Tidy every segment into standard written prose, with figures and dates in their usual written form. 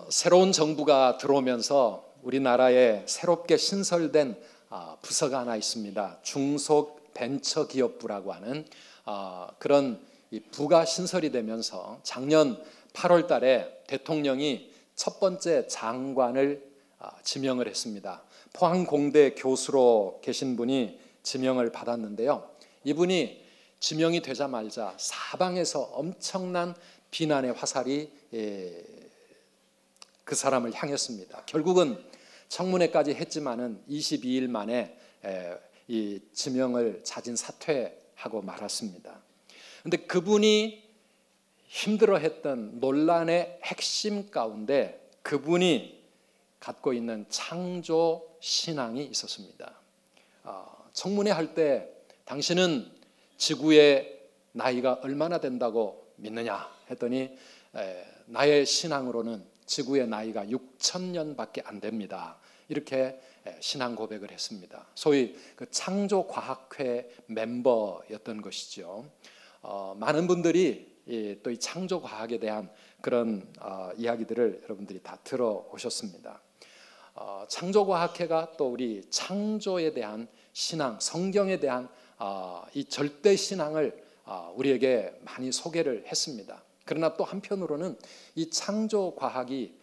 새로운 정부가 들어오면서 우리나라에 새롭게 신설된 부서가 하나 있습니다. 중소벤처기업부라고 하는 그런 이 부가 신설이 되면서 작년 8월 달에 대통령이 첫 번째 장관을 지명을 했습니다. 포항공대 교수로 계신 분이 지명을 받았는데요. 이분이 지명이 되자마자 사방에서 엄청난 비난의 화살이 그 사람을 향했습니다. 결국은 청문회까지 했지만은 22일 만에 이 지명을 자진 사퇴하고 말았습니다. 그런데 그분이 힘들어했던 논란의 핵심 가운데 그분이 갖고 있는 창조 신앙이 있었습니다. 청문회 할 때 당신은 지구의 나이가 얼마나 된다고 믿느냐 했더니 나의 신앙으로는 지구의 나이가 6,000년밖에 안 됩니다. 이렇게 신앙 고백을 했습니다. 소위 그 창조과학회 멤버였던 것이죠. 많은 분들이 또 이 창조과학에 대한 그런 이야기들을 여러분들이 다 들어오셨습니다. 창조과학회가 또 우리 창조에 대한 신앙, 성경에 대한 이 절대 신앙을 우리에게 많이 소개를 했습니다. 그러나 또 한편으로는 이 창조과학이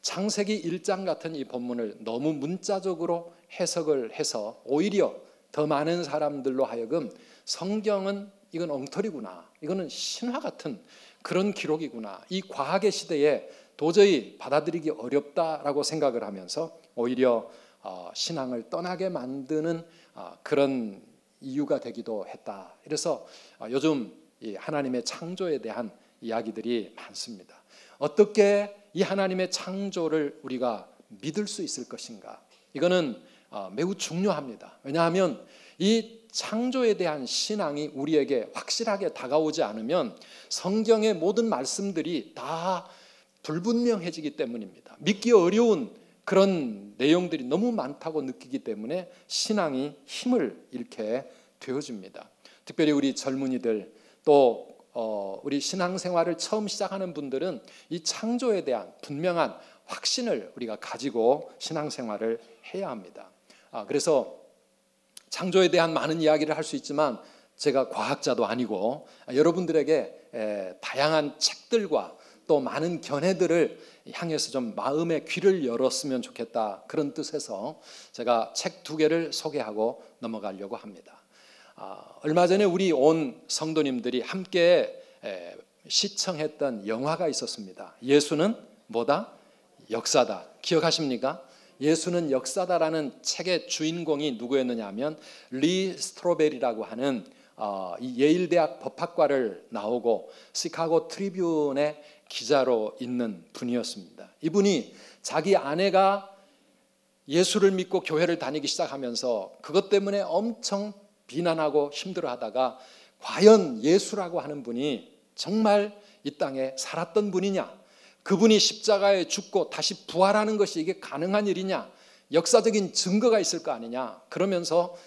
창세기 1장 같은 이 본문을 너무 문자적으로 해석을 해서 오히려 더 많은 사람들로 하여금 성경은 이건 엉터리구나, 이거는 신화 같은 그런 기록이구나, 이 과학의 시대에 도저히 받아들이기 어렵다라고 생각을 하면서 오히려 신앙을 떠나게 만드는 그런 이유가 되기도 했다. 그래서 요즘 이 하나님의 창조에 대한 이야기들이 많습니다. 어떻게 이 하나님의 창조를 우리가 믿을 수 있을 것인가? 이거는 매우 중요합니다. 왜냐하면 이 창조에 대한 신앙이 우리에게 확실하게 다가오지 않으면 성경의 모든 말씀들이 다 불분명해지기 때문입니다. 믿기 어려운 그런 내용들이 너무 많다고 느끼기 때문에 신앙이 힘을 잃게 되어집니다. 특별히 우리 젊은이들 또 우리 신앙생활을 처음 시작하는 분들은 이 창조에 대한 분명한 확신을 우리가 가지고 신앙생활을 해야 합니다. 그래서 창조에 대한 많은 이야기를 할 수 있지만 제가 과학자도 아니고 여러분들에게 다양한 책들과 또 많은 견해들을 향해서 좀 마음의 귀를 열었으면 좋겠다, 그런 뜻에서 제가 책 2개를 소개하고 넘어가려고 합니다. 얼마 전에 우리 온 성도님들이 함께 시청했던 영화가 있었습니다. 예수는 뭐다? 역사다. 기억하십니까? 예수는 역사다라는 책의 주인공이 누구였느냐 하면 리 스트로벨이라고 하는 이 예일대학 법학과를 나오고 시카고 트리뷴의 기자로 있는 분이었습니다. 이분이 자기 아내가 예수를 믿고 교회를 다니기 시작하면서 그것 때문에 엄청 비난하고 힘들어하다가 과연 예수라고 하는 분이 정말 이 땅에 살았던 분이냐, 그분이 십자가에 죽고 다시 부활하는 것이 이게 가능한 일이냐, 역사적인 증거가 있을 거 아니냐, 그러면서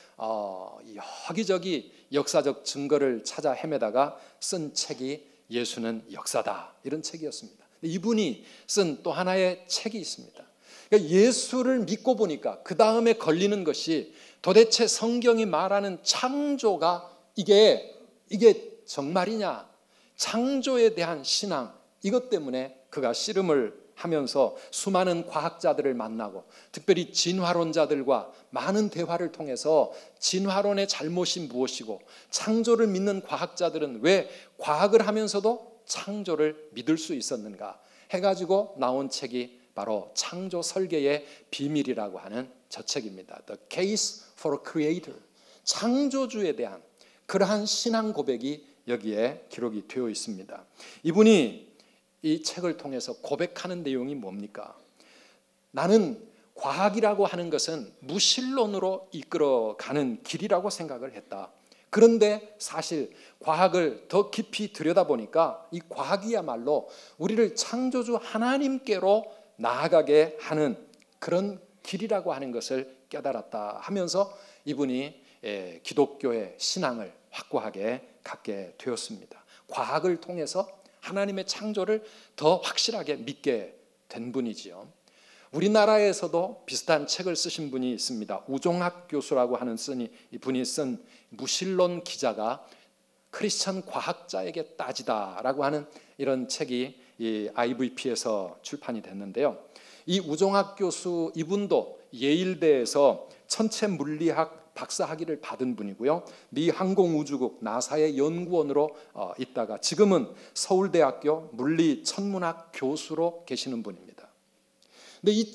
여기저기 역사적 증거를 찾아 헤매다가 쓴 책이 예수는 역사다, 이런 책이었습니다. 이분이 쓴 또 하나의 책이 있습니다. 그러니까 예수를 믿고 보니까 그 다음에 걸리는 것이 도대체 성경이 말하는 창조가 이게 정말이냐, 창조에 대한 신앙, 이것 때문에 그가 씨름을 하면서 수많은 과학자들을 만나고 특별히 진화론자들과 많은 대화를 통해서 진화론의 잘못이 무엇이고 창조를 믿는 과학자들은 왜 과학을 하면서도 창조를 믿을 수 있었는가 해가지고 나온 책이 바로 창조 설계의 비밀이라고 하는 저 책입니다. The Case for a Creator, 창조주에 대한 그러한 신앙 고백이 여기에 기록이 되어 있습니다. 이분이 이 책을 통해서 고백하는 내용이 뭡니까? 나는 과학이라고 하는 것은 무신론으로 이끌어가는 길이라고 생각을 했다. 그런데 사실 과학을 더 깊이 들여다보니까 이 과학이야말로 우리를 창조주 하나님께로 나아가게 하는 그런 길이라고 하는 것을 깨달았다 하면서 이분이 기독교의 신앙을 확고하게 갖게 되었습니다. 과학을 통해서 하나님의 창조를 더 확실하게 믿게 된 분이지요. 우리나라에서도 비슷한 책을 쓰신 분이 있습니다. 우종학 교수라고 하는 분이 쓴 무신론 기자가 크리스천 과학자에게 따지다라고 하는 이런 책이 이 IVP에서 출판이 됐는데요. 이 우종학 교수 이분도 예일대에서 천체 물리학 박사학위를 받은 분이고요. 미 항공우주국 나사의 연구원으로 있다가 지금은 서울대학교 물리천문학 교수로 계시는 분입니다. 근데 이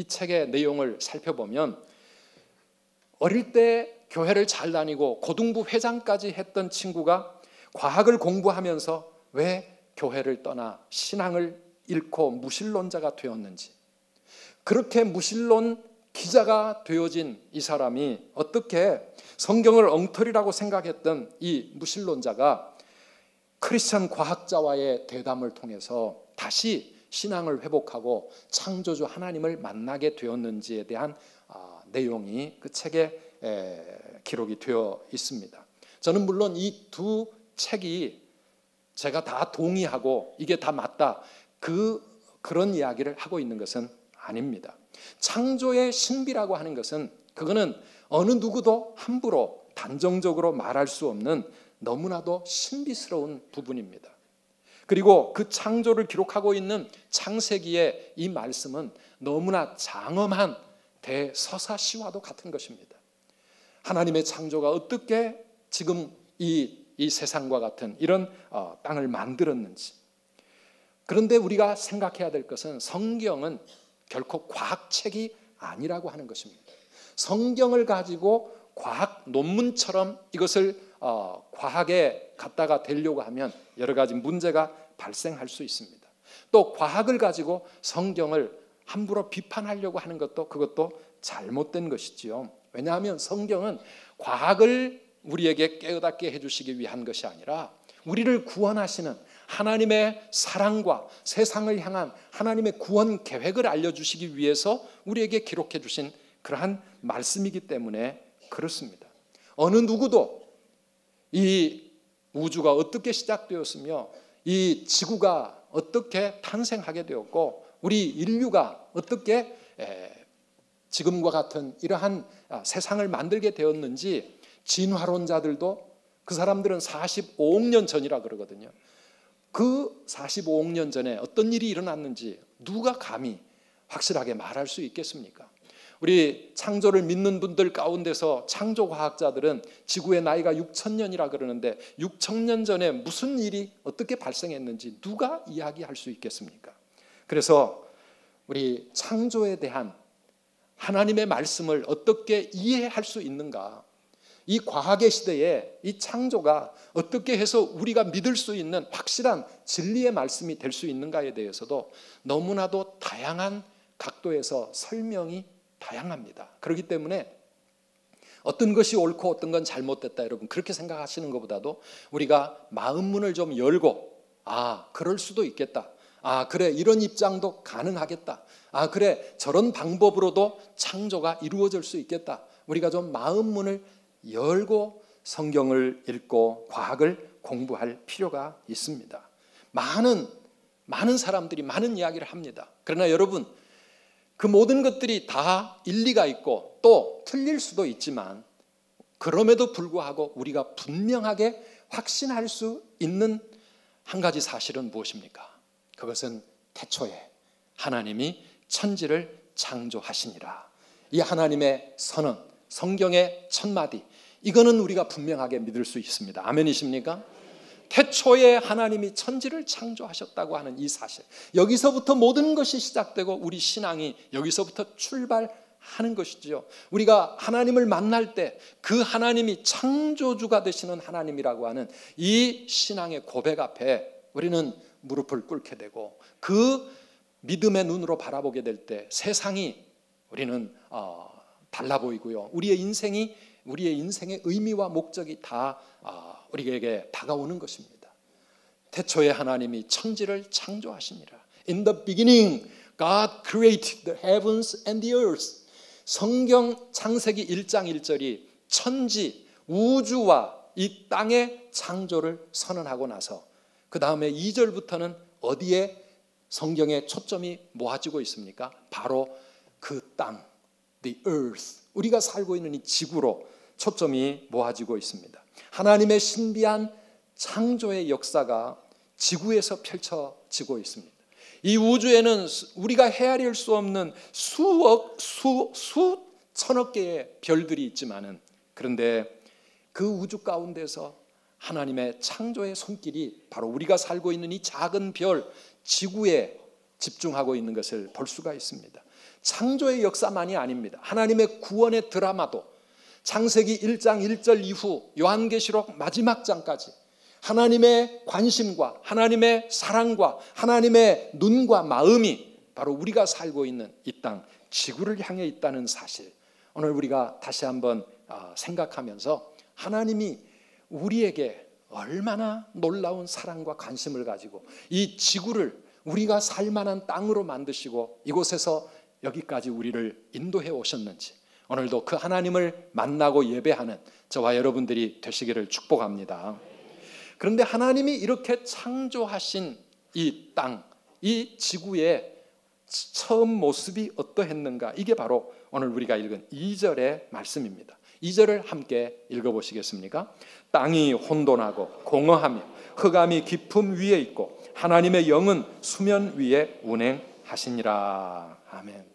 책의 내용을 살펴보면 어릴 때 교회를 잘 다니고 고등부 회장까지 했던 친구가 과학을 공부하면서 왜 교회를 떠나 신앙을 잃고 무신론자가 되었는지, 그렇게 무신론 기자가 되어진 이 사람이 어떻게 성경을 엉터리라고 생각했던 이 무신론자가 크리스천 과학자와의 대담을 통해서 다시 신앙을 회복하고 창조주 하나님을 만나게 되었는지에 대한 내용이 그 책에 기록이 되어 있습니다. 저는 물론 이 두 책이 제가 다 동의하고 이게 다 맞다 그런 이야기를 하고 있는 것은 아닙니다. 창조의 신비라고 하는 것은 그거는 어느 누구도 함부로 단정적으로 말할 수 없는 너무나도 신비스러운 부분입니다. 그리고 그 창조를 기록하고 있는 창세기의 이 말씀은 너무나 장엄한 대서사시와도 같은 것입니다. 하나님의 창조가 어떻게 지금 이 세상과 같은 이런 땅을 만들었는지. 그런데 우리가 생각해야 될 것은 성경은 결코 과학책이 아니라고 하는 것입니다. 성경을 가지고 과학 논문처럼 이것을 과학에 갖다가 대려고 하면 여러 가지 문제가 발생할 수 있습니다. 또 과학을 가지고 성경을 함부로 비판하려고 하는 그것도 잘못된 것이지요. 왜냐하면 성경은 과학을 우리에게 깨닫게 해주시기 위한 것이 아니라 우리를 구원하시는 하나님의 사랑과 세상을 향한 하나님의 구원 계획을 알려주시기 위해서 우리에게 기록해 주신 그러한 말씀이기 때문에 그렇습니다. 어느 누구도 이 우주가 어떻게 시작되었으며 이 지구가 어떻게 탄생하게 되었고 우리 인류가 어떻게 지금과 같은 이러한 세상을 만들게 되었는지 진화론자들도 그 사람들은 45억 년 전이라 그러거든요. 그 45억 년 전에 어떤 일이 일어났는지 누가 감히 확실하게 말할 수 있겠습니까? 우리 창조를 믿는 분들 가운데서 창조과학자들은 지구의 나이가 6,000년이라 그러는데 6,000년 전에 무슨 일이 어떻게 발생했는지 누가 이야기할 수 있겠습니까? 그래서 우리 창조에 대한 하나님의 말씀을 어떻게 이해할 수 있는가? 이 과학의 시대에 이 창조가 어떻게 해서 우리가 믿을 수 있는 확실한 진리의 말씀이 될 수 있는가에 대해서도 너무나도 다양한 각도에서 설명이 다양합니다. 그렇기 때문에 어떤 것이 옳고 어떤 건 잘못됐다 여러분 그렇게 생각하시는 것보다도 우리가 마음문을 좀 열고 그럴 수도 있겠다. 그래 이런 입장도 가능하겠다. 그래 저런 방법으로도 창조가 이루어질 수 있겠다. 우리가 좀 마음문을 열고 성경을 읽고 과학을 공부할 필요가 있습니다. 많은 사람들이 많은 이야기를 합니다. 그러나 여러분 그 모든 것들이 다 일리가 있고 또 틀릴 수도 있지만 그럼에도 불구하고 우리가 분명하게 확신할 수 있는 한 가지 사실은 무엇입니까? 그것은 태초에 하나님이 천지를 창조하시니라. 이 하나님의 선언, 성경의 첫 마디, 이거는 우리가 분명하게 믿을 수 있습니다. 아멘이십니까? 태초에 하나님이 천지를 창조하셨다고 하는 이 사실, 여기서부터 모든 것이 시작되고 우리 신앙이 여기서부터 출발하는 것이죠. 우리가 하나님을 만날 때 그 하나님이 창조주가 되시는 하나님이라고 하는 이 신앙의 고백 앞에 우리는 무릎을 꿇게 되고 그 믿음의 눈으로 바라보게 될 때 세상이 우리는 달라 보이고요. 우리의 인생의 의미와 목적이 다 우리에게 다가오는 것입니다. 태초에 하나님이 천지를 창조하시니라. In the beginning, God created the heavens and the earth. 성경 창세기 1장 1절이 천지, 우주와 이 땅의 창조를 선언하고 나서 그 다음에 2절부터는 어디에 성경의 초점이 모아지고 있습니까? 바로 그 땅, the earth, 우리가 살고 있는 이 지구로 초점이 모아지고 있습니다. 하나님의 신비한 창조의 역사가 지구에서 펼쳐지고 있습니다. 이 우주에는 우리가 헤아릴 수 없는 수천억 개의 별들이 있지만은, 그런데 그 우주 가운데서 하나님의 창조의 손길이 바로 우리가 살고 있는 이 작은 별 지구에 집중하고 있는 것을 볼 수가 있습니다. 창조의 역사만이 아닙니다. 하나님의 구원의 드라마도 창세기 1장 1절 이후 요한계시록 마지막 장까지 하나님의 관심과 하나님의 사랑과 하나님의 눈과 마음이 바로 우리가 살고 있는 이 땅 지구를 향해 있다는 사실, 오늘 우리가 다시 한번 생각하면서 하나님이 우리에게 얼마나 놀라운 사랑과 관심을 가지고 이 지구를 우리가 살 만한 땅으로 만드시고 이곳에서 여기까지 우리를 인도해 오셨는지, 오늘도 그 하나님을 만나고 예배하는 저와 여러분들이 되시기를 축복합니다. 그런데 하나님이 이렇게 창조하신 이 땅, 이 지구의 처음 모습이 어떠했는가, 이게 바로 오늘 우리가 읽은 2절의 말씀입니다. 2절을 함께 읽어보시겠습니까? 땅이 혼돈하고 공허하며 흑암이 깊음 위에 있고 하나님의 영은 수면 위에 운행하시니라. 아멘.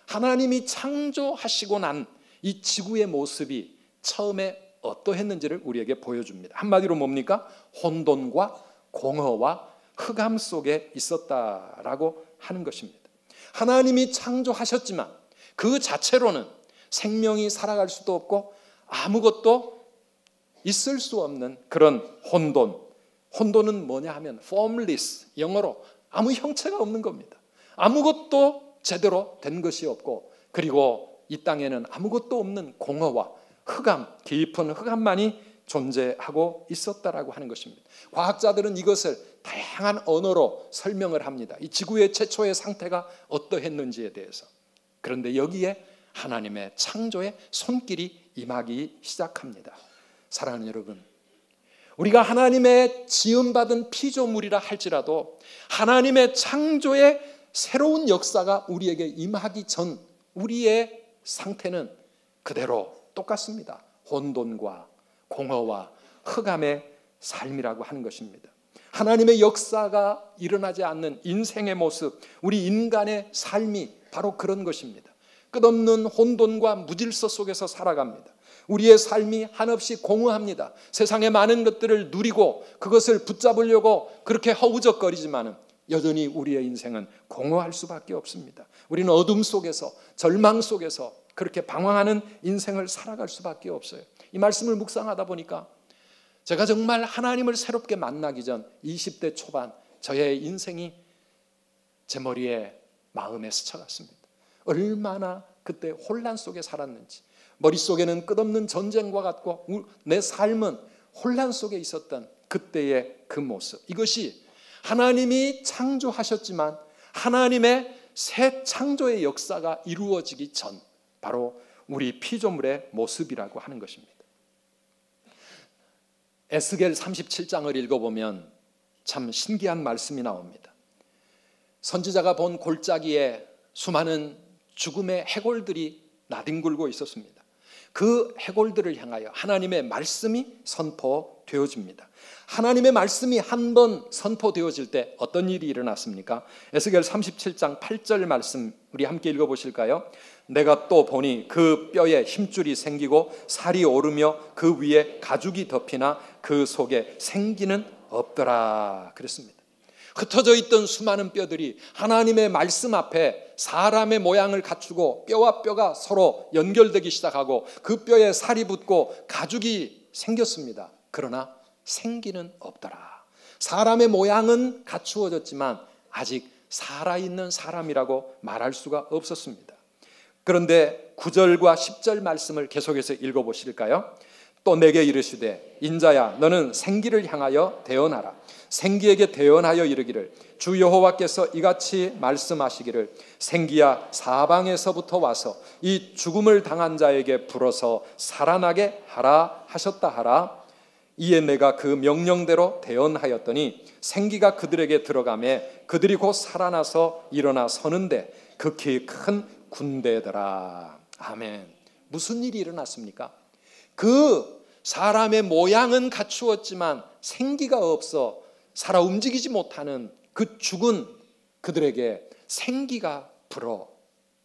하나님이 창조하시고 난 이 지구의 모습이 처음에 어떠했는지를 우리에게 보여줍니다. 한마디로 뭡니까? 혼돈과 공허와 흑암 속에 있었다라고 하는 것입니다. 하나님이 창조하셨지만 그 자체로는 생명이 살아갈 수도 없고 아무것도 있을 수 없는 그런 혼돈. 혼돈은 뭐냐 하면 formless, 영어로 아무 형체가 없는 겁니다. 아무것도 제대로 된 것이 없고, 그리고 이 땅에는 아무것도 없는 공허와 흑암, 깊은 흑암만이 존재하고 있었다라고 하는 것입니다. 과학자들은 이것을 다양한 언어로 설명을 합니다. 이 지구의 최초의 상태가 어떠했는지에 대해서. 그런데 여기에 하나님의 창조의 손길이 임하기 시작합니다. 사랑하는 여러분, 우리가 하나님의 지음받은 피조물이라 할지라도 하나님의 창조의 새로운 역사가 우리에게 임하기 전 우리의 상태는 그대로 똑같습니다. 혼돈과 공허와 흑암의 삶이라고 하는 것입니다. 하나님의 역사가 일어나지 않는 인생의 모습, 우리 인간의 삶이 바로 그런 것입니다. 끝없는 혼돈과 무질서 속에서 살아갑니다. 우리의 삶이 한없이 공허합니다. 세상의 많은 것들을 누리고 그것을 붙잡으려고 그렇게 허우적거리지만은 여전히 우리의 인생은 공허할 수밖에 없습니다. 우리는 어둠 속에서, 절망 속에서 그렇게 방황하는 인생을 살아갈 수밖에 없어요. 이 말씀을 묵상하다 보니까 제가 정말 하나님을 새롭게 만나기 전 20대 초반 저의 인생이 제 머리에, 마음에 스쳐갔습니다. 얼마나 그때 혼란 속에 살았는지, 머릿속에는 끝없는 전쟁과 같고 내 삶은 혼란 속에 있었던 그때의 그 모습, 이것이 하나님이 창조하셨지만 하나님의 새 창조의 역사가 이루어지기 전 바로 우리 피조물의 모습이라고 하는 것입니다. 에스겔 37장을 읽어보면 참 신기한 말씀이 나옵니다. 선지자가 본 골짜기에 수많은 죽음의 해골들이 나뒹굴고 있었습니다. 그 해골들을 향하여 하나님의 말씀이 선포되어집니다. 하나님의 말씀이 한 번 선포되어질 때 어떤 일이 일어났습니까? 에스겔 37장 8절 말씀 우리 함께 읽어보실까요? 내가 또 보니 그 뼈에 힘줄이 생기고 살이 오르며 그 위에 가죽이 덮이나 그 속에 생기는 없더라 그랬습니다. 흩어져 있던 수많은 뼈들이 하나님의 말씀 앞에 사람의 모양을 갖추고 뼈와 뼈가 서로 연결되기 시작하고 그 뼈에 살이 붙고 가죽이 생겼습니다. 그러나 생기는 없더라. 사람의 모양은 갖추어졌지만 아직 살아있는 사람이라고 말할 수가 없었습니다. 그런데 9절과 10절 말씀을 계속해서 읽어보실까요? 또 내게 이르시되 인자야 너는 생기를 향하여 대언하라. 생기에게 대언하여 이르기를 주 여호와께서 이같이 말씀하시기를 생기야 사방에서부터 와서 이 죽음을 당한 자에게 불어서 살아나게 하라 하셨다 하라. 이에 내가 그 명령대로 대언하였더니 생기가 그들에게 들어가매 그들이 곧 살아나서 일어나 서는데 극히 큰 군대더라. 아멘. 무슨 일이 일어났습니까? 그 사람의 모양은 갖추었지만 생기가 없어 살아 움직이지 못하는 그 죽은 그들에게 생기가 불어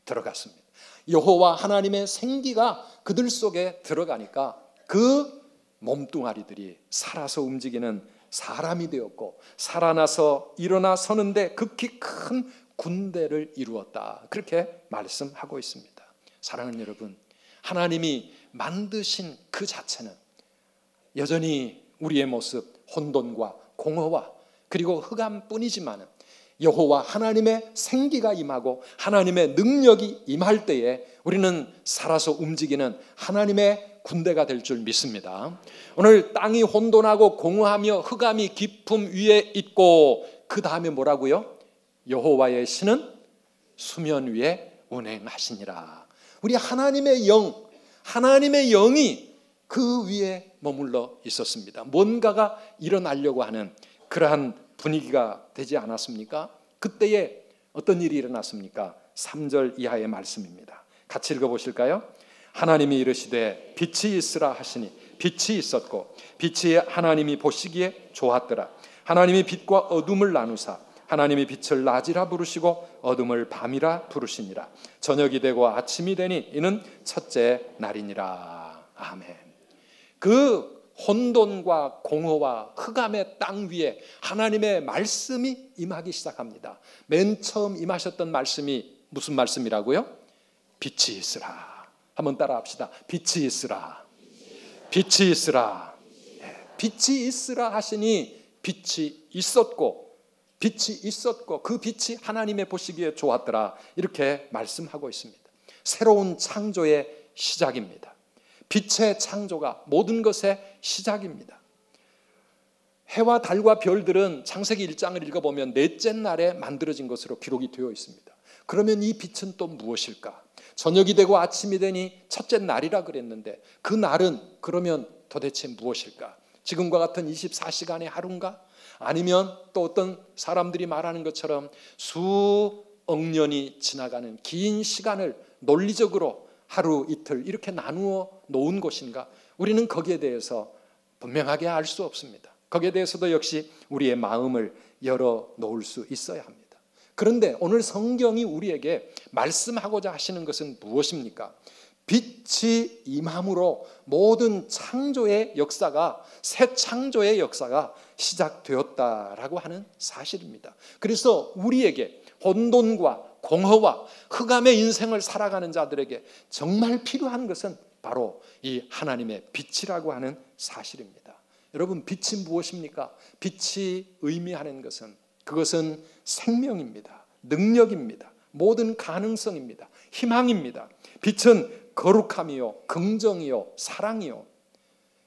들어갔습니다. 여호와 하나님의 생기가 그들 속에 들어가니까 그 몸뚱아리들이 살아서 움직이는 사람이 되었고 살아나서 일어나 서는데 극히 큰 군대를 이루었다. 그렇게 말씀하고 있습니다. 사랑하는 여러분, 하나님이 만드신 그 자체는 여전히 우리의 모습 혼돈과 공허와 그리고 흑암뿐이지만 여호와 하나님의 생기가 임하고 하나님의 능력이 임할 때에 우리는 살아서 움직이는 하나님의 군대가 될 줄 믿습니다. 오늘 땅이 혼돈하고 공허하며 흑암이 깊음 위에 있고 그 다음에 뭐라고요? 여호와의 신은 수면 위에 운행하시니라. 우리 하나님의 영이 그 위에 머물러 있었습니다. 뭔가가 일어나려고 하는 그러한 분위기가 되지 않았습니까? 그때에 어떤 일이 일어났습니까? 3절 이하의 말씀입니다. 같이 읽어보실까요? 하나님이 이르시되 빛이 있으라 하시니 빛이 있었고 빛이 하나님이 보시기에 좋았더라. 하나님이 빛과 어둠을 나누사 하나님이 빛을 낮이라 부르시고 어둠을 밤이라 부르시니라. 저녁이 되고 아침이 되니 이는 첫째 날이니라. 아멘. 그 혼돈과 공허와 흑암의 땅 위에 하나님의 말씀이 임하기 시작합니다. 맨 처음 임하셨던 말씀이 무슨 말씀이라고요? 빛이 있으라. 한번 따라 합시다. 빛이 있으라. 빛이 있으라. 빛이 있으라 하시니 빛이 있었고 그 빛이 하나님의 보시기에 좋았더라. 이렇게 말씀하고 있습니다. 새로운 창조의 시작입니다. 빛의 창조가 모든 것의 시작입니다. 해와 달과 별들은 창세기 1장을 읽어보면 넷째 날에 만들어진 것으로 기록이 되어 있습니다. 그러면 이 빛은 또 무엇일까? 저녁이 되고 아침이 되니 첫째 날이라 그랬는데 그 날은 그러면 도대체 무엇일까? 지금과 같은 24시간의 하루인가? 아니면 또 어떤 사람들이 말하는 것처럼 수억 년이 지나가는 긴 시간을 논리적으로 하루 이틀 이렇게 나누어 놓은 것인가? 우리는 거기에 대해서 분명하게 알 수 없습니다. 거기에 대해서도 역시 우리의 마음을 열어 놓을 수 있어야 합니다. 그런데 오늘 성경이 우리에게 말씀하고자 하시는 것은 무엇입니까? 빛이 임함으로 모든 창조의 역사가 새 창조의 역사가 시작되었다라고 하는 사실입니다. 그래서 우리에게 혼돈과 공허와 흑암의 인생을 살아가는 자들에게 정말 필요한 것은 바로 이 하나님의 빛이라고 하는 사실입니다. 여러분, 빛이 무엇입니까? 빛이 의미하는 것은 그것은 생명입니다. 능력입니다. 모든 가능성입니다. 희망입니다. 빛은 거룩함이요, 긍정이요, 사랑이요.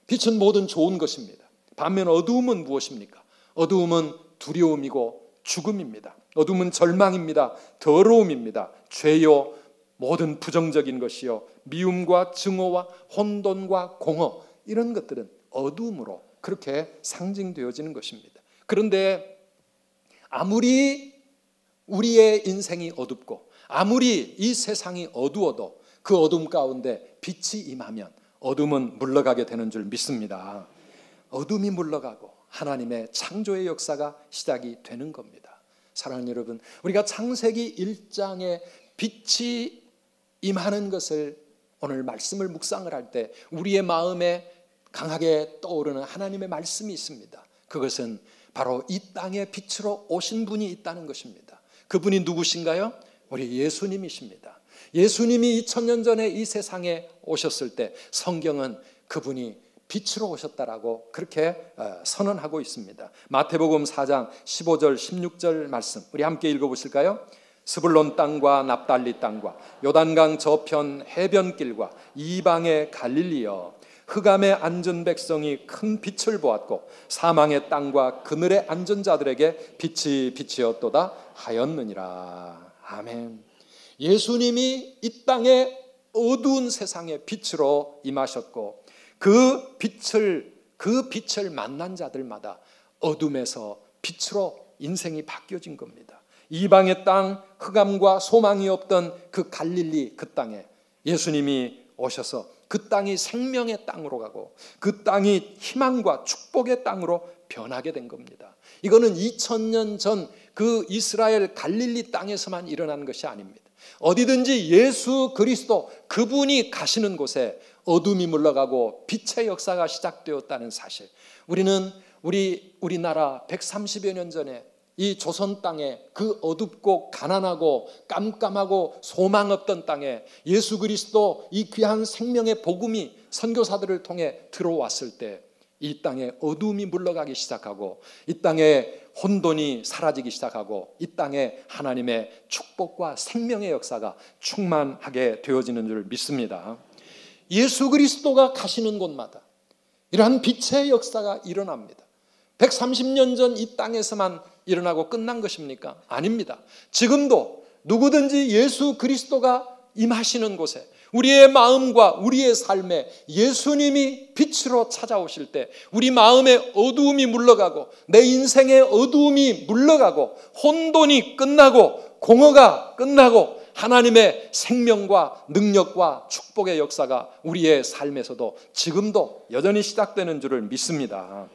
빛은 모든 좋은 것입니다. 반면 어두움은 무엇입니까? 어두움은 두려움이고 죽음입니다. 어둠은 절망입니다. 더러움입니다. 죄요, 모든 부정적인 것이요, 미움과 증오와 혼돈과 공허, 이런 것들은 어둠으로 그렇게 상징되어지는 것입니다. 그런데 아무리 우리의 인생이 어둡고 아무리 이 세상이 어두워도 그 어둠 가운데 빛이 임하면 어둠은 물러가게 되는 줄 믿습니다. 어둠이 물러가고 하나님의 창조의 역사가 시작이 되는 겁니다. 사랑하는 여러분, 우리가 창세기 1장에 빛이 임하는 것을 오늘 말씀을 묵상을 할 때 우리의 마음에 강하게 떠오르는 하나님의 말씀이 있습니다. 그것은 바로 이 땅의 빛으로 오신 분이 있다는 것입니다. 그분이 누구신가요? 우리 예수님이십니다. 예수님이 2000년 전에 이 세상에 오셨을 때 성경은 그분이 빛으로 오셨다라고 그렇게 선언하고 있습니다. 마태복음 4장 15절 16절 말씀 우리 함께 읽어보실까요? 스불론 땅과 납달리 땅과 요단강 저편 해변길과 이방의 갈릴리여, 흑암에 앉은 백성이 큰 빛을 보았고 사망의 땅과 그늘에 앉은 자들에게 빛이 비치었도다 하였느니라. 아멘. 예수님이 이 땅의 어두운 세상의 빛으로 임하셨고 그 빛을 그 빛을 만난 자들마다 어둠에서 빛으로 인생이 바뀌어진 겁니다. 이방의 땅, 흑암과 소망이 없던 그 갈릴리 그 땅에 예수님이 오셔서 그 땅이 생명의 땅으로 가고 그 땅이 희망과 축복의 땅으로 변하게 된 겁니다. 이거는 2000년 전 그 이스라엘 갈릴리 땅에서만 일어난 것이 아닙니다. 어디든지 예수 그리스도 그분이 가시는 곳에 어둠이 물러가고 빛의 역사가 시작되었다는 사실, 우리는 우리나라 130여 년 전에 이 조선 땅에 그 어둡고 가난하고 깜깜하고 소망 없던 땅에 예수 그리스도 이 귀한 생명의 복음이 선교사들을 통해 들어왔을 때 이 땅에 어둠이 물러가기 시작하고 이 땅에 혼돈이 사라지기 시작하고 이 땅에 하나님의 축복과 생명의 역사가 충만하게 되어지는 줄 믿습니다. 예수 그리스도가 가시는 곳마다 이러한 빛의 역사가 일어납니다. 130년 전 이 땅에서만 일어나고 끝난 것입니까? 아닙니다. 지금도 누구든지 예수 그리스도가 임하시는 곳에 우리의 마음과 우리의 삶에 예수님이 빛으로 찾아오실 때 우리 마음의 어두움이 물러가고 내 인생의 어두움이 물러가고 혼돈이 끝나고 공허가 끝나고 하나님의 생명과 능력과 축복의 역사가 우리의 삶에서도 지금도 여전히 시작되는 줄을 믿습니다.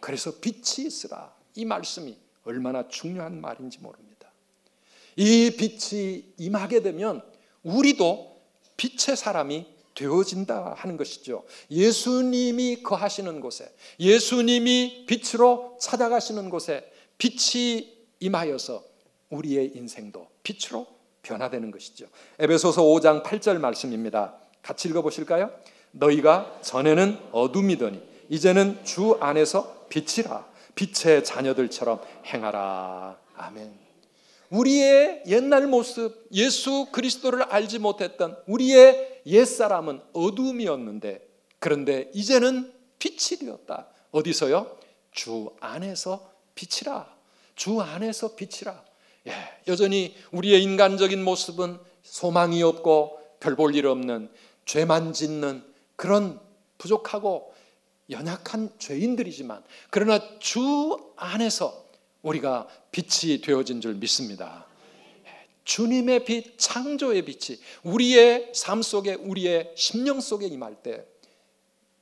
그래서 빛이 있으라, 이 말씀이 얼마나 중요한 말인지 모릅니다. 이 빛이 임하게 되면 우리도 빛의 사람이 되어진다 하는 것이죠. 예수님이 거하시는 곳에, 예수님이 빛으로 찾아가시는 곳에 빛이 임하여서 우리의 인생도 빛으로 변화되는 것이죠. 에베소서 5장 8절 말씀입니다. 같이 읽어보실까요? 너희가 전에는 어둠이더니 이제는 주 안에서 빛이라, 빛의 자녀들처럼 행하라. 아멘. 우리의 옛날 모습, 예수 그리스도를 알지 못했던 우리의 옛사람은 어둠이었는데 그런데 이제는 빛이 되었다. 어디서요? 주 안에서 빛이라. 주 안에서 빛이라. 여전히 우리의 인간적인 모습은 소망이 없고 별 볼 일 없는 죄만 짓는 그런 부족하고 연약한 죄인들이지만 그러나 주 안에서 우리가 빛이 되어진 줄 믿습니다. 주님의 빛, 창조의 빛이 우리의 삶 속에, 우리의 심령 속에 임할 때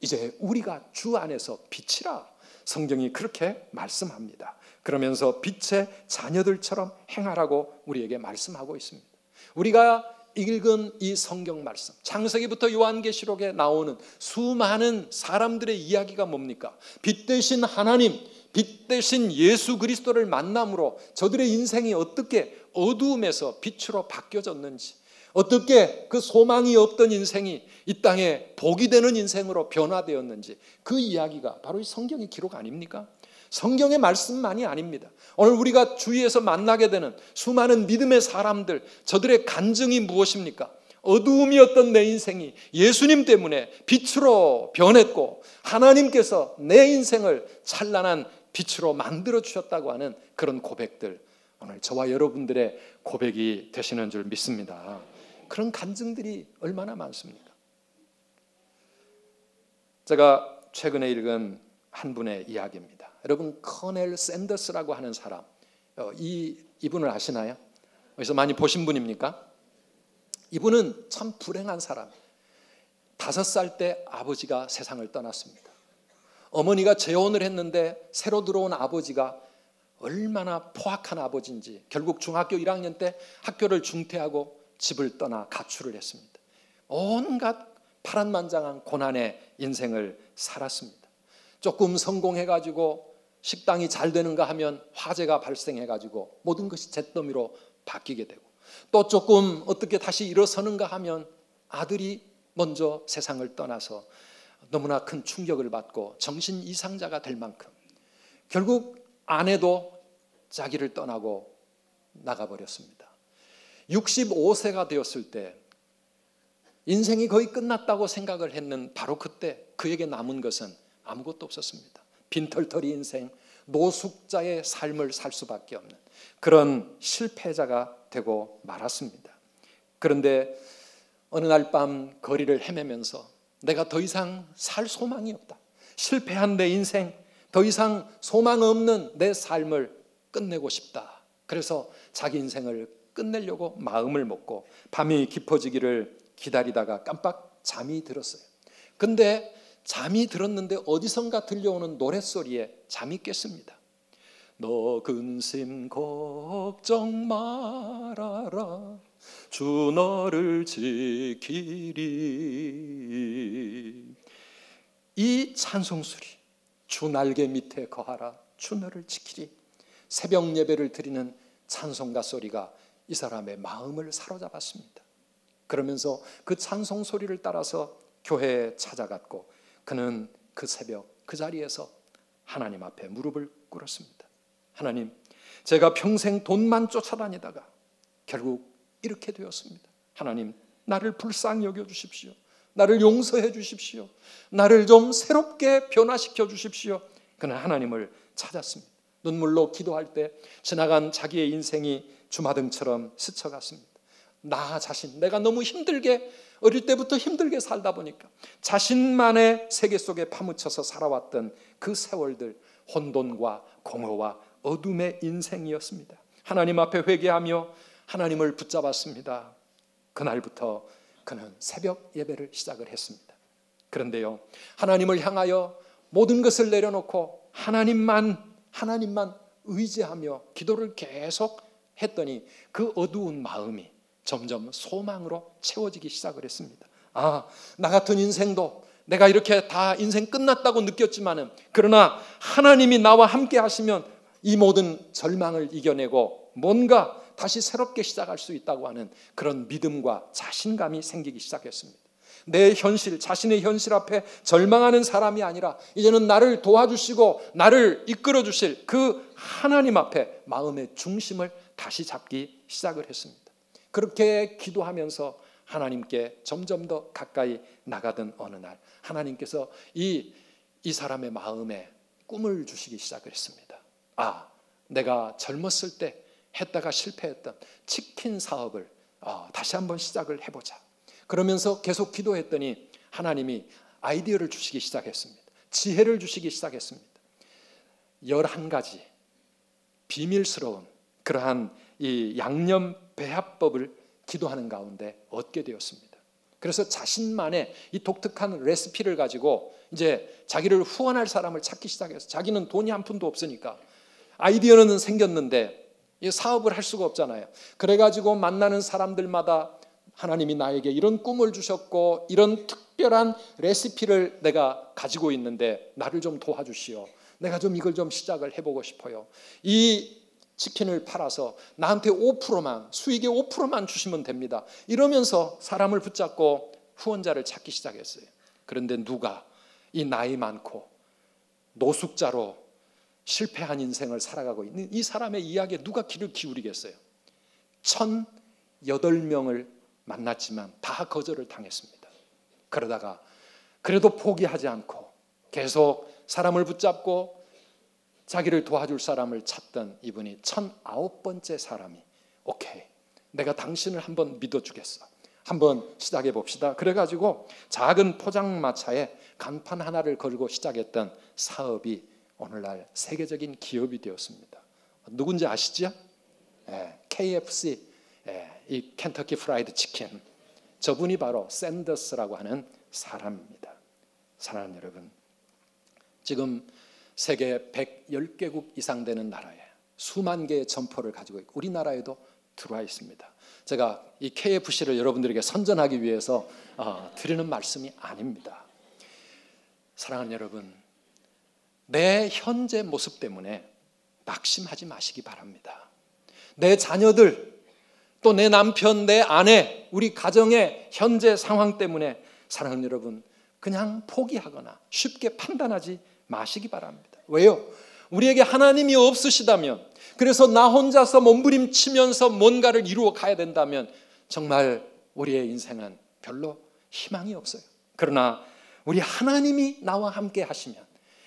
이제 우리가 주 안에서 빛이라 성경이 그렇게 말씀합니다. 그러면서 빛의 자녀들처럼 행하라고 우리에게 말씀하고 있습니다. 우리가 읽은 이 성경 말씀, 창세기부터 요한계시록에 나오는 수많은 사람들의 이야기가 뭡니까? 빛 대신 하나님, 빛 대신 예수 그리스도를 만남으로 저들의 인생이 어떻게 어두움에서 빛으로 바뀌어졌는지, 어떻게 그 소망이 없던 인생이 이 땅에 복이 되는 인생으로 변화되었는지, 그 이야기가 바로 이 성경의 기록 아닙니까? 성경의 말씀만이 아닙니다. 오늘 우리가 주위에서 만나게 되는 수많은 믿음의 사람들, 저들의 간증이 무엇입니까? 어두움이었던 내 인생이 예수님 때문에 빛으로 변했고 하나님께서 내 인생을 찬란한 빛으로 만들어 주셨다고 하는 그런 고백들, 오늘 저와 여러분들의 고백이 되시는 줄 믿습니다. 그런 간증들이 얼마나 많습니까? 제가 최근에 읽은 한 분의 이야기입니다. 여러분, 커넬 샌더스라고 하는 사람, 이분을 아시나요? 어디서 많이 보신 분입니까? 이분은 참 불행한 사람. 5살 때 아버지가 세상을 떠났습니다. 어머니가 재혼을 했는데 새로 들어온 아버지가 얼마나 포악한 아버지인지 결국 중학교 1학년 때 학교를 중퇴하고 집을 떠나 가출을 했습니다. 온갖 파란만장한 고난의 인생을 살았습니다. 조금 성공해가지고 식당이 잘 되는가 하면 화재가 발생해가지고 모든 것이 잿더미로 바뀌게 되고, 또 조금 어떻게 다시 일어서는가 하면 아들이 먼저 세상을 떠나서 너무나 큰 충격을 받고 정신 이상자가 될 만큼 결국 아내도 자기를 떠나고 나가버렸습니다. 65세가 되었을 때 인생이 거의 끝났다고 생각을 했는 바로 그때 그에게 남은 것은 아무것도 없었습니다. 빈털터리 인생, 노숙자의 삶을 살 수밖에 없는 그런 실패자가 되고 말았습니다. 그런데 어느 날 밤 거리를 헤매면서 내가 더 이상 살 소망이 없다, 실패한 내 인생, 더 이상 소망 없는 내 삶을 끝내고 싶다. 그래서 자기 인생을 끝내려고 마음을 먹고 밤이 깊어지기를 기다리다가 깜빡 잠이 들었어요. 근데 잠이 들었는데 어디선가 들려오는 노랫소리에 잠이 깼습니다. 너 근심 걱정 말아라, 주 너를 지키리. 이 찬송소리, 주 날개 밑에 거하라, 주 너를 지키리. 새벽 예배를 드리는 찬송가 소리가 이 사람의 마음을 사로잡았습니다. 그러면서 그 찬송 소리를 따라서 교회에 찾아갔고 그는 그 새벽 그 자리에서 하나님 앞에 무릎을 꿇었습니다. 하나님, 제가 평생 돈만 쫓아다니다가 결국 이렇게 되었습니다. 하나님, 나를 불쌍히 여겨 주십시오. 나를 용서해 주십시오. 나를 좀 새롭게 변화시켜 주십시오. 그는 하나님을 찾았습니다. 눈물로 기도할 때 지나간 자기의 인생이 주마등처럼 스쳐갔습니다. 나 자신, 내가 너무 힘들게, 어릴 때부터 힘들게 살다 보니까 자신만의 세계 속에 파묻혀서 살아왔던 그 세월들, 혼돈과 공허와 어둠의 인생이었습니다. 하나님 앞에 회개하며 하나님을 붙잡았습니다. 그날부터 그는 새벽 예배를 시작을 했습니다. 그런데요, 하나님을 향하여 모든 것을 내려놓고 하나님만 의지하며 기도를 계속 했더니 그 어두운 마음이 점점 소망으로 채워지기 시작을 했습니다. 아, 나 같은 인생도 내가 이렇게 다 인생 끝났다고 느꼈지만은, 그러나 하나님이 나와 함께 하시면 이 모든 절망을 이겨내고 뭔가 다시 새롭게 시작할 수 있다고 하는 그런 믿음과 자신감이 생기기 시작했습니다. 내 현실, 자신의 현실 앞에 절망하는 사람이 아니라 이제는 나를 도와주시고 나를 이끌어 주실 그 하나님 앞에 마음의 중심을 다시 잡기 시작을 했습니다. 그렇게 기도하면서 하나님께 점점 더 가까이 나가던 어느 날 하나님께서 이 사람의 마음에 꿈을 주시기 시작을 했습니다. 아, 내가 젊었을 때 했다가 실패했던 치킨 사업을 다시 한번 시작을 해보자. 그러면서 계속 기도했더니 하나님이 아이디어를 주시기 시작했습니다. 지혜를 주시기 시작했습니다. 11가지 비밀스러운 그러한 이 양념 배합법을 기도하는 가운데 얻게 되었습니다. 그래서 자신만의 이 독특한 레시피를 가지고 이제 자기를 후원할 사람을 찾기 시작했어요. 자기는 돈이 한 푼도 없으니까 아이디어는 생겼는데 이 사업을 할 수가 없잖아요. 그래가지고 만나는 사람들마다 하나님이 나에게 이런 꿈을 주셨고 이런 특별한 레시피를 내가 가지고 있는데 나를 좀 도와주시오. 내가 좀 이걸 좀 시작을 해보고 싶어요. 이 치킨을 팔아서 나한테 5%만, 수익의 5%만 주시면 됩니다. 이러면서 사람을 붙잡고 후원자를 찾기 시작했어요. 그런데 누가 이 나이 많고 노숙자로 실패한 인생을 살아가고 있는 이 사람의 이야기에 누가 귀를 기울이겠어요? 1,008명을 만났지만 다 거절을 당했습니다. 그러다가 그래도 포기하지 않고 계속 사람을 붙잡고 자기를 도와줄 사람을 찾던 이분이 1,009번째 사람이 오케이, 내가 당신을 한번 믿어주겠어. 한번 시작해 봅시다. 그래가지고 작은 포장마차에 간판 하나를 걸고 시작했던 사업이 오늘날 세계적인 기업이 되었습니다. 누군지 아시죠? KFC, 이 켄터키 프라이드 치킨. 저분이 바로 샌더스라고 하는 사람입니다. 사랑하는 여러분, 지금 세계 110개국 이상 되는 나라에 수만 개의 점포를 가지고 있고 우리나라에도 들어와 있습니다. 제가 이 KFC를 여러분들에게 선전하기 위해서 드리는 말씀이 아닙니다. 사랑하는 여러분, 내 현재 모습 때문에 낙심하지 마시기 바랍니다. 내 자녀들, 또 내 남편, 내 아내, 우리 가정의 현재 상황 때문에 사랑하는 여러분, 그냥 포기하거나 쉽게 판단하지 마시기 바랍니다. 왜요? 우리에게 하나님이 없으시다면, 그래서 나 혼자서 몸부림치면서 뭔가를 이루어 가야 된다면 정말 우리의 인생은 별로 희망이 없어요. 그러나 우리 하나님이 나와 함께 하시면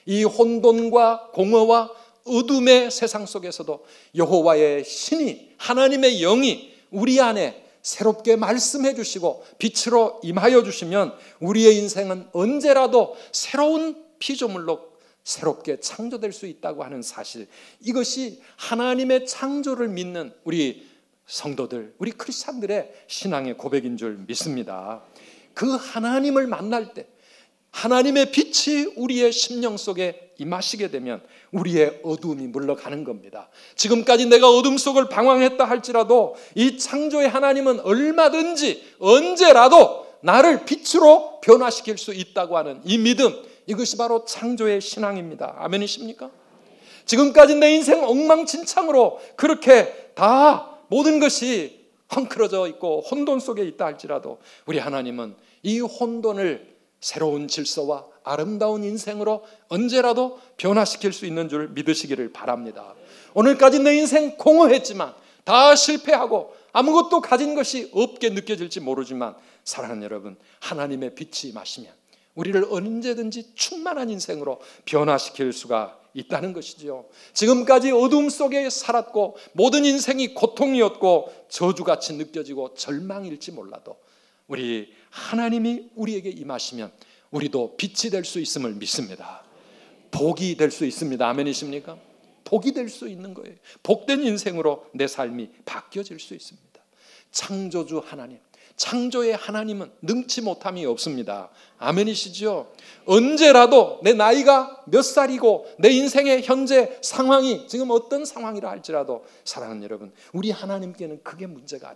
이 혼돈과 공허와 어둠의 세상 속에서도 여호와의 신이, 하나님의 영이 우리 안에 새롭게 말씀해 주시고 빛으로 임하여 주시면 우리의 인생은 언제라도 새로운 피조물로 새롭게 창조될 수 있다고 하는 사실, 이것이 하나님의 창조를 믿는 우리 성도들, 우리 크리스찬들의 신앙의 고백인 줄 믿습니다. 그 하나님을 만날 때 하나님의 빛이 우리의 심령 속에 임하시게 되면 우리의 어두움이 물러가는 겁니다. 지금까지 내가 어둠 속을 방황했다 할지라도 이 창조의 하나님은 얼마든지 언제라도 나를 빛으로 변화시킬 수 있다고 하는 이 믿음, 이것이 바로 창조의 신앙입니다. 아멘이십니까? 지금까지 내 인생 엉망진창으로 그렇게 다 모든 것이 헝클어져 있고 혼돈 속에 있다 할지라도 우리 하나님은 이 혼돈을 새로운 질서와 아름다운 인생으로 언제라도 변화시킬 수 있는 줄 믿으시기를 바랍니다. 오늘까지 내 인생 공허했지만, 다 실패하고 아무것도 가진 것이 없게 느껴질지 모르지만, 사랑하는 여러분, 하나님의 빛이 임하시면 우리를 언제든지 충만한 인생으로 변화시킬 수가 있다는 것이죠. 지금까지 어둠 속에 살았고 모든 인생이 고통이었고 저주같이 느껴지고 절망일지 몰라도 우리 하나님이 우리에게 임하시면 우리도 빛이 될 수 있음을 믿습니다. 복이 될 수 있습니다. 아멘이십니까? 복이 될 수 있는 거예요. 복된 인생으로 내 삶이 바뀌어질 수 있습니다. 창조주 하나님, 창조의 하나님은 능치 못함이 없습니다. 아멘이시죠? 언제라도 내 나이가 몇 살이고 내 인생의 현재 상황이 지금 어떤 상황이라 할지라도 사랑하는 여러분, 우리 하나님께는 그게 문제가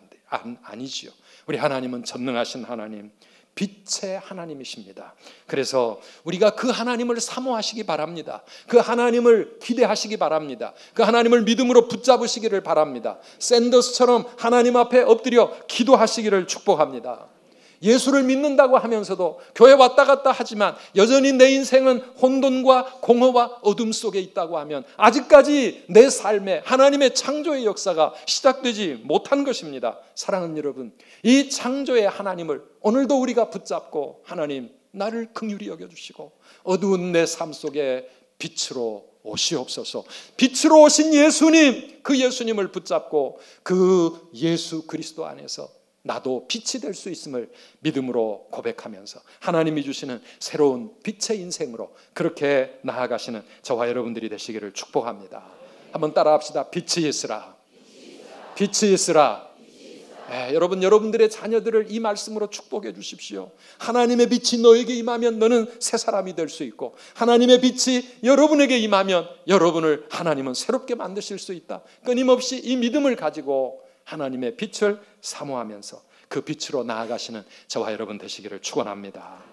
아니지요. 우리 하나님은 전능하신 하나님, 빛의 하나님이십니다. 그래서 우리가 그 하나님을 사모하시기 바랍니다. 그 하나님을 기대하시기 바랍니다. 그 하나님을 믿음으로 붙잡으시기를 바랍니다. 샌더스처럼 하나님 앞에 엎드려 기도하시기를 축복합니다. 예수를 믿는다고 하면서도 교회 왔다 갔다 하지만 여전히 내 인생은 혼돈과 공허와 어둠 속에 있다고 하면 아직까지 내 삶에 하나님의 창조의 역사가 시작되지 못한 것입니다. 사랑하는 여러분, 이 창조의 하나님을 오늘도 우리가 붙잡고, 하나님 나를 긍휼히 여겨주시고 어두운 내 삶 속에 빛으로 오시옵소서. 빛으로 오신 예수님, 그 예수님을 붙잡고 그 예수 그리스도 안에서 나도 빛이 될 수 있음을 믿음으로 고백하면서 하나님이 주시는 새로운 빛의 인생으로 그렇게 나아가시는 저와 여러분들이 되시기를 축복합니다. 한번 따라합시다. 빛이 있으라, 빛이 있으라. 여러분, 여러분들의 자녀들을 이 말씀으로 축복해 주십시오. 하나님의 빛이 너에게 임하면 너는 새 사람이 될 수 있고, 하나님의 빛이 여러분에게 임하면 여러분을 하나님은 새롭게 만드실 수 있다. 끊임없이 이 믿음을 가지고 하나님의 빛을 사모하면서 그 빛으로 나아가시는 저와 여러분 되시기를 축원합니다.